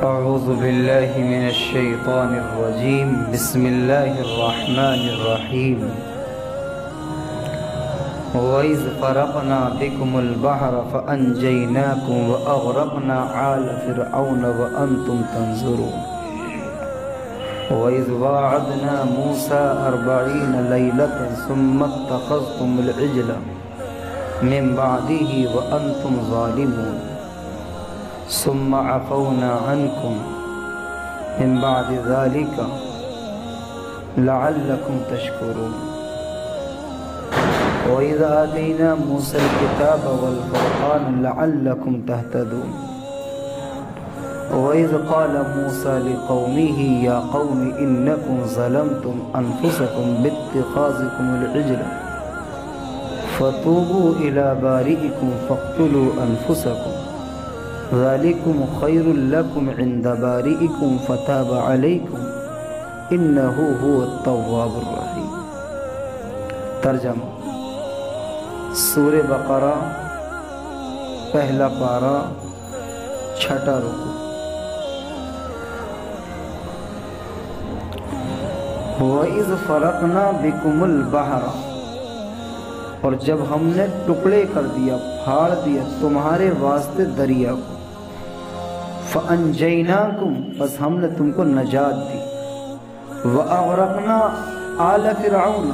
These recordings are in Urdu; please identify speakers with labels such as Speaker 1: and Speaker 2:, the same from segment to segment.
Speaker 1: أعوذ بالله من الشيطان الرجيم بسم الله الرحمن الرحيم وإذ فرقنا بكم البحر فأنجيناكم وأغرقنا آل فرعون وأنتم تنظرون وإذ واعدنا موسى 40 ليلة ثم اتخذتم العجل من بعده وأنتم ظالمون ثم عفونا عنكم من بعد ذلك لعلكم تشكرون وإذا آتينا موسى الكتاب والفرقان لعلكم تهتدون وإذ قال موسى لقومه يا قوم إنكم ظلمتم أنفسكم باتخاذكم العجل فتوبوا إلى بارئكم فاقتلوا أنفسكم ذلكم خير لكم عند بارئكم فتاب عليكم إنه هو التواب الرحيم۔ ترجمہ: سورہ بقرہ پہلا پارہ چھٹا رکوع۔ وَإِذْ فَرَقْنَا بِكُمُ الْبَحْرَ، اور جب ہم نے ٹکڑے کر دیا، پھاڑ دیا تمہارے واسطے دریا کو، فَأَنْجَيْنَاكُمْ، بس ہم نے تم کو نجات دی، وَأَغْرَقْنَا آلَ فِرْعَوْنَ،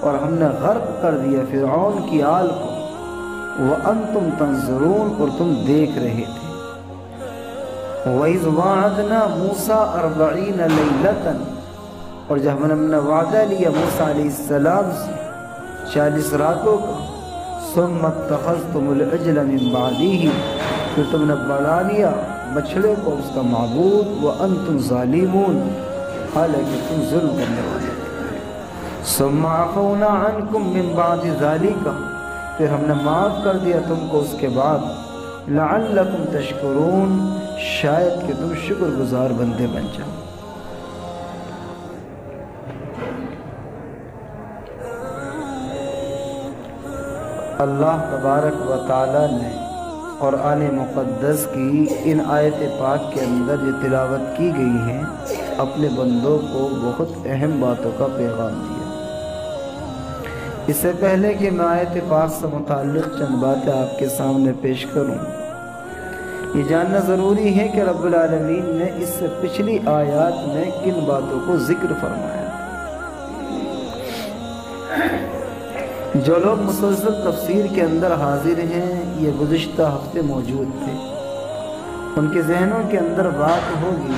Speaker 1: اور ہم نے غرق کر دیا فرعون کی آل کو، وَأَنْتُمْ تَنْظُرُونَ، اور تم دیکھ رہے تھے۔ وَإِذْ وَاعَدْنَا مُوسَىٰ 40 لَيْلَةً، اور جب ہم نے وعدہ لیا موسیٰ علیہ السلام سے 40 راتوں کا، ثُمَّ اتَّخَذْتُمُ الْعِجْلَ مِن بَعْدِهِ، پھر تم نے بنا لیا بچڑے کو اس کا معبود، وَأَنْتُمْ ظَالِمُونَ، حالانکہ تم ظلم کرنے والے تھے۔ ثُمَّ عَفَوْنَا عَنْكُمْ مِن بَعْدِ ذَلِكَ، پھر ہم نے معاف کر دیا تم کو اس کے بعد، لَعَلَّكُمْ تَشْكُرُونَ، شاید کہ تم شکر گزار بندے بن جاؤ۔ اللہ تبارک و تعالی نے قرآن مقدس کی ان آیت پاک کے اندر جو تلاوت کی گئی ہیں اپنے بندوں کو بہت اہم باتوں کا پیغام دیا۔ اس سے پہلے کہ میں آیت پاک سے متعلق چند باتیں آپ کے سامنے پیش کروں، یہ جاننا ضروری ہے کہ رب العالمین نے اس سے پچھلی آیات میں کن باتوں کو ذکر فرمایا۔ جو لوگ مسلسل تفسیر کے اندر حاضر ہیں، یہ گزشتہ ہفتے موجود تھے، ان کے ذہنوں کے اندر بات ہوگی،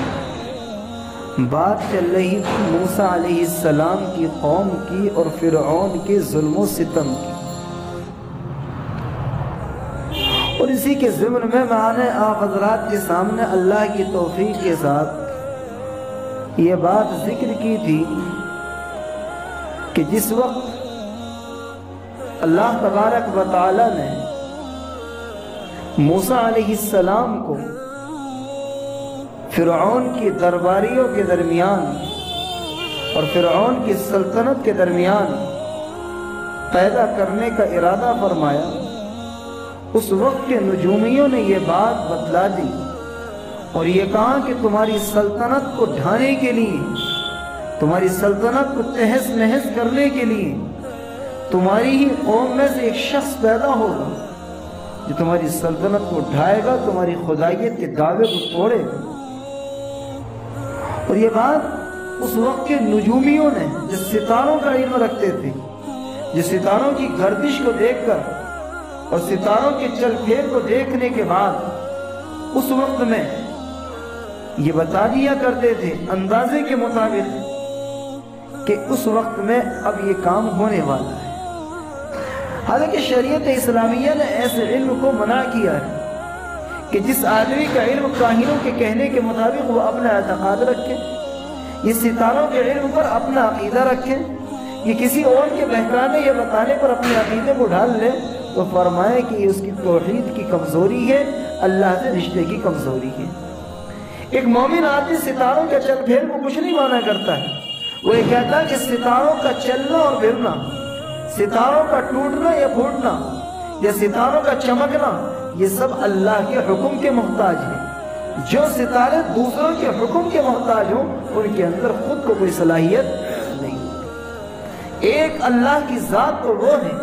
Speaker 1: بات چل رہی تھی موسیٰ علیہ السلام کی قوم کی اور فرعون کے ظلم و ستم کی، اور اسی کے ضمن میں نے آپ حضرات کے سامنے اللہ کی توفیق کے ساتھ یہ بات ذکر کی تھی کہ جس وقت اللہ تبارک و تعالی نے موسیٰ علیہ السلام کو فرعون کی درباریوں کے درمیان اور فرعون کی سلطنت کے درمیان پیدا کرنے کا ارادہ فرمایا، اس وقت کے نجومیوں نے یہ بات بتلا دی اور یہ کہا کہ تمہاری سلطنت کو ڈھانے کے لیے، تمہاری سلطنت کو تہس نہس کرنے کے لیے تمہاری ہی قوم میں سے ایک شخص پیدا ہوگا جو تمہاری سلطنت کو ڈھائے گا، تمہاری خدائیت کے دعوے کو توڑے گا۔ اور یہ بات اس وقت کے نجومیوں نے، جو ستاروں کا علم رکھتے تھے، جو ستاروں کی گردش کو دیکھ کر اور ستاروں کے چل پھیر کو دیکھنے کے بعد اس وقت میں یہ بتا دیا کرتے تھے اندازے کے مطابق کہ اس وقت میں اب یہ کام ہونے والا ہے۔ حالانکہ شریعت اسلامیہ نے ایسے علم کو منع کیا ہے کہ جس آدمی کا علم کاہنوں کے کہنے کے مطابق وہ اپنا اعتقاد رکھے، یہ ستاروں کے علم پر اپنا عقیدہ رکھے، یہ کسی اور کے بہکانے یا بتانے پر اپنے عقیدے کو ڈھال لے، تو فرمائے کہ یہ اس کی توحید کی کمزوری ہے، اللہ سے رشتے کی کمزوری ہے۔ ایک مومن آدمی ستاروں کے چل پھیر کو کچھ نہیں مانا کرتا ہے، وہ یہ کہتا ہے کہ ستاروں کا چلنا اور پھرنا، ستاروں کا ٹوٹنا یا پھوٹنا یا ستاروں کا چمکنا یہ سب اللہ کے حکم کے محتاج ہیں۔ جو ستارے دوسروں کے حکم کے محتاج ہوں ان کے اندر خود کو کوئی صلاحیت نہیں۔ ایک اللہ کی ذات تو وہ ہے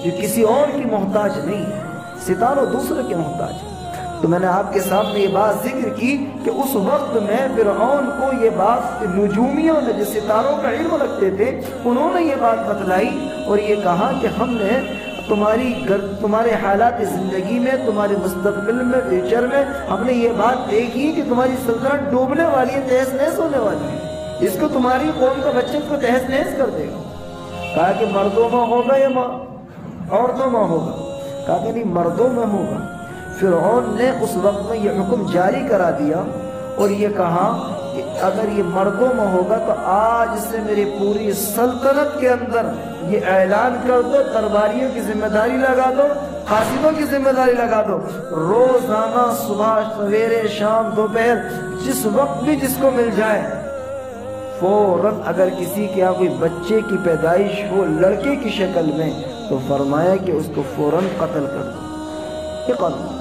Speaker 1: جو کسی اور کی محتاج نہیں ہے، ستاروں دوسروں کے محتاج ہیں۔ تو میں نے آپ کے سامنے یہ بات ذکر کی کہ اس وقت میں فرعون کو یہ بات نجومیوں نے جو ستاروں کا علم رکھتے تھے انہوں نے یہ بات بتلائی اور یہ کہا کہ ہم نے تمہارے حالات زندگی میں، تمہارے مستقبل میں، فیوچر میں ہم نے یہ بات دیکھی کہ تمہاری سلطنت ڈوبنے والی ہے، تہس نہس ہونے والی ہے، اس کو تمہاری قوم کا بچے کو تہس نہس کر دے گا۔ کہا کہ مردوں میں ہوگا یا عورتوں میں ہوگا؟ کہا کہ نہیں، مردوں میں ہوگا۔ فرعون نے اس وقت میں یہ حکم جاری کرا دیا اور یہ کہا کہ اگر یہ مردوں میں ہوگا تو آج سے میری پوری سلطنت کے اندر یہ اعلان کر دو، درباریوں کی ذمہ داری لگا دو، قاصدوں کی ذمہ داری لگا دو، روزانہ صبح سویرے شام دوپہر جس وقت بھی جس کو مل جائے فوراً اگر کسی کے یہاں کوئی بچے کی پیدائش ہو لڑکے کی شکل میں تو فرمایا کہ اس کو فوراً قتل کر دو۔ یہ قانون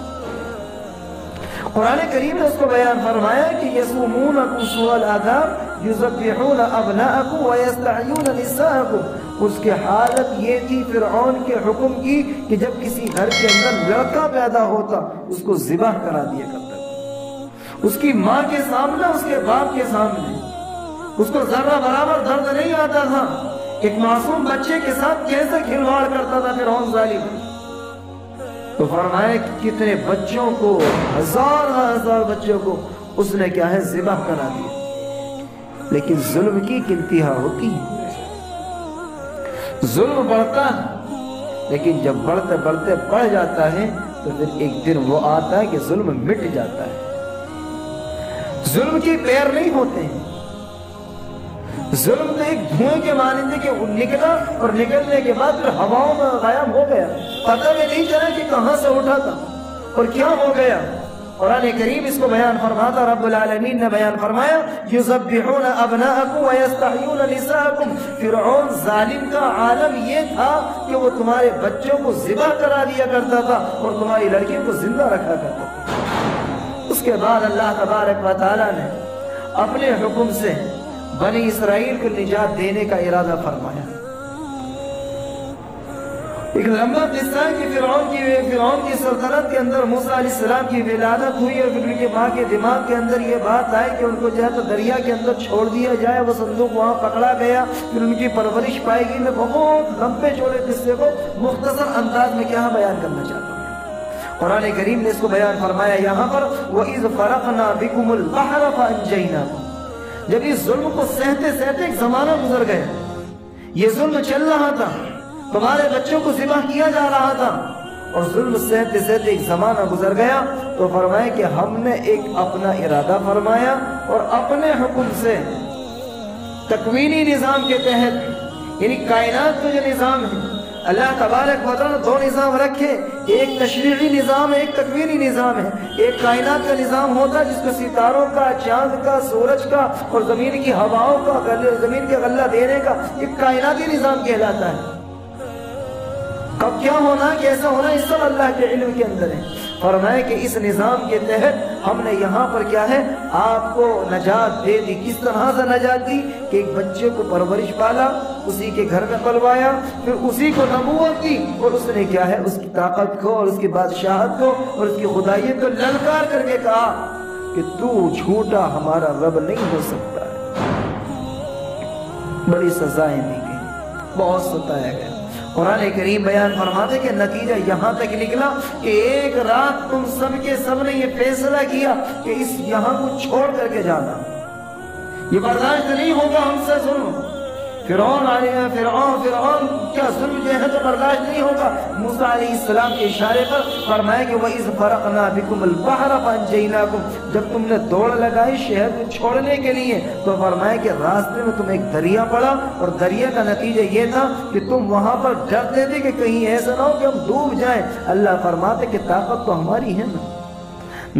Speaker 1: قرآن کریم نے اس کو بیان فرمایا کہ یسومونکم سوء العذاب یذبحون ابناءکم ویستحیون نساءکم۔ اس کی حالت یہ تھی فرعون کے حکم کی کہ جب کسی گھر کے اندر لڑکا پیدا ہوتا اس کو ذبح کرا دیا کرتا، اس کی ماں کے سامنے، اس کے باپ کے سامنے، اس کو ذرہ برابر درد نہیں آتا تھا۔ ایک معصوم بچے کے ساتھ کیسے کھلواڑ کرتا تھا فرعون ظالم۔ تو فرمایا کہ کتنے بچوں کو، ہزار بچوں کو اس نے کیا ہے ذبح کرا دیا۔ لیکن ظلم کی انتہا ہوتی ہے، ظلم بڑھتا ہے لیکن جب بڑھتے بڑھتے بڑھ جاتا ہے تو پھر ایک دن وہ آتا ہے کہ ظلم مٹ جاتا ہے۔ ظلم کے پیر نہیں ہوتے ہیں، ظلم تو ایک دھوئیں کے مانند ہے کہ نکلا اور نکلنے کے بعد پھر ہواؤں میں غائب ہو گیا، پتہ بھی نہیں چلا کہ کہاں سے اٹھا تھا اور کیا ہو گیا۔ قرآن کریم اس کو بیان فرماتا، رب العالمین نے بیان فرمایا یذبحون ابناءکم ویستحیون نساءکم۔ فرعون ظالم کا عالم یہ تھا کہ وہ تمہارے بچوں کو ذبح کرا دیا کرتا تھا اور تمہاری لڑکیوں کو زندہ رکھا کرتا تھا۔ اس کے بعد اللہ تبارک و تعالی نے اپنے حکم سے بنی اسرائیل کو نجات دینے کا ارادہ فرمایا۔ ایک لمبا قصہ ہے کہ فرعون کی سلطنت کے اندر موسیٰ علیہ السلام کی ولادت ہوئی اور پھر ان کے ماں کے دماغ کے اندر یہ بات آئی کہ ان کو جو ہے تو دریا کے اندر چھوڑ دیا جائے۔ وہ صندوق وہاں پکڑا گیا، پھر ان کی پرورش پائی گئی۔ میں بہت لمبے چوڑے قصے کو مختصر انداز میں کیا بیان کرنا چاہتا ہوں۔ قرآن کریم نے اس کو بیان فرمایا یہاں پر وَإِذْ فَرَقْنَا بِكُمُ الْبَحْرَ فَأَنْجَيْنَاكُمْ۔ جب اس ظلم کو سہتے سہتے ایک زمانہ گزر گیا، یہ ظلم چل رہا تھا، تمہارے بچوں کو ذبح کیا جا رہا تھا اور ظلم سہتے سہتے ایک زمانہ گزر گیا تو فرمایا کہ ہم نے ایک اپنا ارادہ فرمایا اور اپنے حکم سے تکوینی نظام کے تحت، یعنی کائنات کا جو نظام ہے اللہ تبارک و تعالیٰ دو نظام رکھے، ایک تشریعی نظام ہے، ایک تکوینی نظام ہے۔ ایک کائنات کا نظام ہوتا ہے جس کو ستاروں کا، چاند کا، سورج کا اور زمین کی ہواؤں کا، زمین کے غلہ دینے کا ایک کائناتی نظام کہلاتا ہے۔ کب کیا ہونا، کیسا ہونا، اس سب اللہ کے علم کے اندر ہے۔ فرمایا کہ اس نظام کے تحت ہم نے یہاں پر کیا ہے آپ کو نجات دے دی۔ کس طرح سے نجات دی کہ ایک بچے کو پرورش پالا، اسی کے گھر میں پلوایا، پھر اسی کو نبوت دی اور اس نے کیا ہے اس کی طاقت کو اور اس کی بادشاہت کو اور اس کی خدائیت کو للکار کر کے کہا کہ تو جھوٹا ہمارا رب نہیں ہو سکتا ہے۔ بڑی سزائیں دی گئی، بہت ستایا گیا۔ قرآن کریم بیان فرماتے کہ نتیجہ یہاں تک نکلا کہ ایک رات تم سب کے سب نے یہ فیصلہ کیا کہ اس یہاں کو چھوڑ کر کے جانا، یہ برداشت نہیں ہوگا ہم سے ظلم۔ فرعون کیا ظلم جو ہے تو برداشت نہیں ہوگا۔ موسیٰ علیہ السلام کے اشارے پر فرمایا کہ وَإِذْ فَرَقْنَا بِكُمُ الْبَحْرَ فَأَنْجَيْنَاكُمْ۔ جب تم نے دوڑ لگائی شہر کو چھوڑنے کے لیے تو فرمایا کہ راستے میں تم ایک دریا پڑا اور دریا کا نتیجہ یہ تھا کہ تم وہاں پر ڈرتے تھے کہ کہیں ایسا نہ ہو کہ ہم ڈوب جائیں۔ اللہ فرماتے کہ طاقت تو ہماری ہے نا،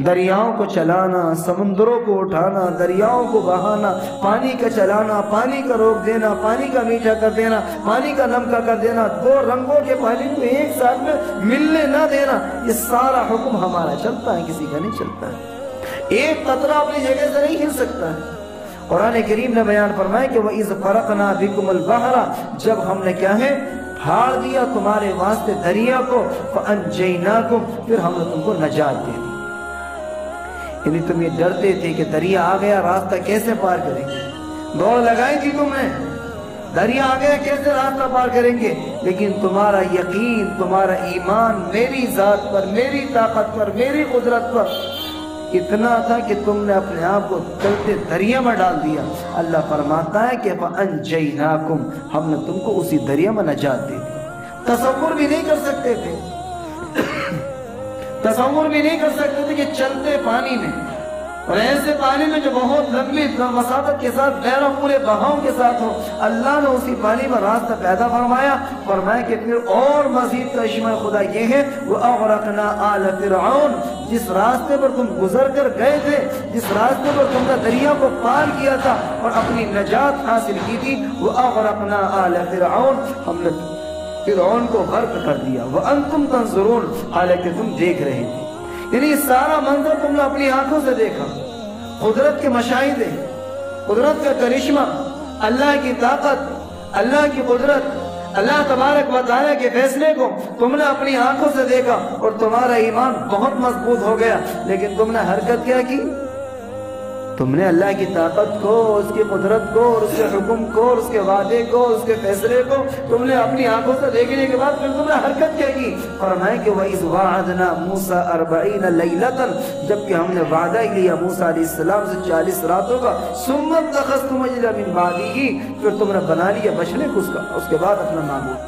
Speaker 1: دریاؤں کو چلانا، سمندروں کو اٹھانا، دریاؤں کو بہانا، پانی کا چلانا، پانی کا روک دینا، پانی کا میٹھا کر دینا، پانی کا نمکا کر دینا، دو رنگوں کے پانی کو ایک ساتھ میں ملنے نہ دینا، یہ سارا حکم ہمارا چلتا ہے، کسی کا نہیں چلتا ہے۔ ایک قطرہ اپنی جگہ سے نہیں ہل سکتا ہے۔ قرآن کریم نے بیان فرمایا کہ وَإِذْ فَرَقْنَا بِكُمُ الْبَحْرَ، جب ہم نے کیا ہے پھاڑ دیا تمہارے واسطے دریا کو، فَأَنْجَيْنَاكُمْ، پھر ہم نے تم کو نجات دے دی۔ یعنی تم یہ ڈرتے تھے کہ دریا آ گیا، راستہ کیسے پار کریں گے، دوڑ لگائی تھی تم نے، دریا آ گیا کیسے راستہ پار کریں گے، لیکن تمہارا یقین، تمہارا ایمان میری ذات پر، میری طاقت پر، میری قدرت پر اتنا تھا کہ تم نے اپنے آپ کو چلتے دریا میں ڈال دیا۔ اللہ فرماتا ہے کہ فَأَنْجَيْنَاكُمْ، ہم نے تم کو اسی دریا میں نجات دے دی۔ تصور بھی نہیں کر سکتے تھے، تصور بھی نہیں کر سکتے تھے کہ چلتے پانی میں، اور ایسے پانی میں جو بہت لمبی مسافت کے ساتھ غیر پورے بہاؤ کے ساتھ ہو، اللہ نے اسی پانی میں راستہ پیدا فرمایا کہ پھر اور مزید کرشمہ خدا یہ ہے وَأَغْرَقْنَا آلَ فِرْعَوْنَ، جس راستے پر تم گزر کر گئے تھے، جس راستے پر تم نے دریا کو پار کیا تھا اور اپنی نجات حاصل کی تھی، وَأَغْرَقْنَا آلَ فِرْعَوْنَ، ہم نے فرعون کو غرق کر دیا، وَأَنْتُمْ تَنْظُرُونَ، حالانکہ تم دیکھ رہے تھے۔ یعنی یہ سارا منظر تم نے اپنی آنکھوں سے دیکھا، قدرت کے مشاہدے، قدرت کا کرشمہ، اللہ کی طاقت، اللہ کی قدرت، اللہ تبارک و تعالیٰ کے فیصلے کو تم نے اپنی آنکھوں سے دیکھا، اور تمہارا ایمان بہت مضبوط ہو گیا، لیکن تم نے حرکت کیا کی؟ تم نے اللہ کی طاقت کو، اس کی قدرت کو، اور اس کے حکم کو، اور اس کے وعدے کو، اس کے فیصلے کو تم نے اپنی آنکھوں سے دیکھنے کے بعد پھر تم نے حرکت کیا کی؟ فرمائے کہ وَإِذْ وَعَدْنَا مُوسَىٰ 40 لَيْلَةً، جبکہ ہم نے وعدہ لیا موسیٰ علیہ السلام سے 40 راتوں کا، ثُمَّ اتَّخَذْتُمُ الْعِجْلَ مِن بَعْدِهِ، پھر تم نے بنا لیا بچڑے کو اس کے بعد اپنا معبود۔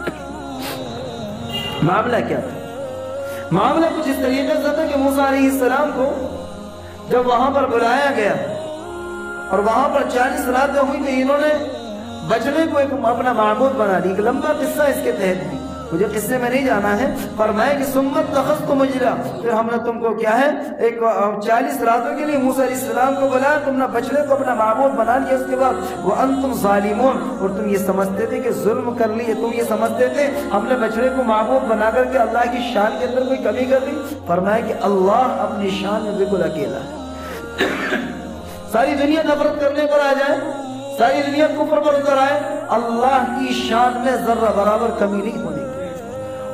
Speaker 1: معاملہ کیا تھا؟ معاملہ کچھ اس طریقے سے تھا کہ موسیٰ علیہ السلام کو جب وہاں پر بلایا گیا اور وہاں پر 40 راتیں ہوئی تو انہوں نے بچڑے کو ایک اپنا معبود بنا لی۔ ایک لمبا قصہ اس کے تحت بھی، مجھے قصے میں نہیں جانا ہے۔ فرمایا کہ ثُمَّ اتَّخَذْتُمُ الْعِجْلَ، پھر ہم نے تم کو کیا ہے ایک 40 راتوں کے لیے موسیٰ علیہ السلام کو بلایا، تم نے بچڑے کو اپنا معبود بنا لیا۔ اس کے بعد وَأَنْتُمْ ظَالِمُونَ، اور تم یہ سمجھتے تھے کہ ظلم کر لیے، تم یہ سمجھتے تھے ہم نے بچڑے کو معبود بنا کر کے اللہ کی شان کے اندر کوئی کمی کر دی۔ فرمایا کہ اللہ اپنی شان میں بالکل اکیلا ہے۔ ساری دنیا نفرت کرنے پر آ جائے، ساری دنیا کفر پر اتر آئے، اللہ کی شان میں ذرہ برابر کمی نہیں ہونے کی،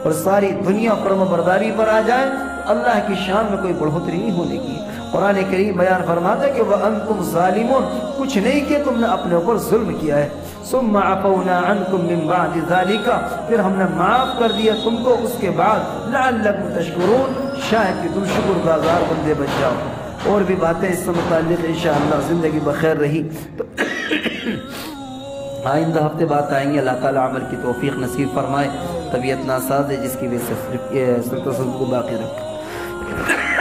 Speaker 1: اور ساری دنیا فرما برداری پر آ جائے، اللہ کی شان میں کوئی بڑھوتری نہیں ہونے کی۔ قرآن کریم بیان فرماتا ہے کہ وَأَنْتُمْ ظَالِمُونَ، کچھ نہیں کہ تم نے اپنے اوپر ظلم کیا ہے۔ ثُمَّ عَفَوْنَا عَنْكُمْ مِنْ بَعْدِ ذَلِكَ، پھر ہم نے معاف کر دیا تم کو اس کے بعد، لَعَلَّكُمْ تَشْكُرُونَ، شاید کہ تم شکر گزار بندے بن جاؤ۔ اور بھی باتیں اس سے متعلق انشاءاللہ زندگی بخیر رہی تو آئندہ ہفتے بات آئیں گے۔ اللہ تعالیٰ عمل کی توفیق نصیب فرمائے، طبیعت ناساز ہے جس کی وجہ سے کو باقی رکھے۔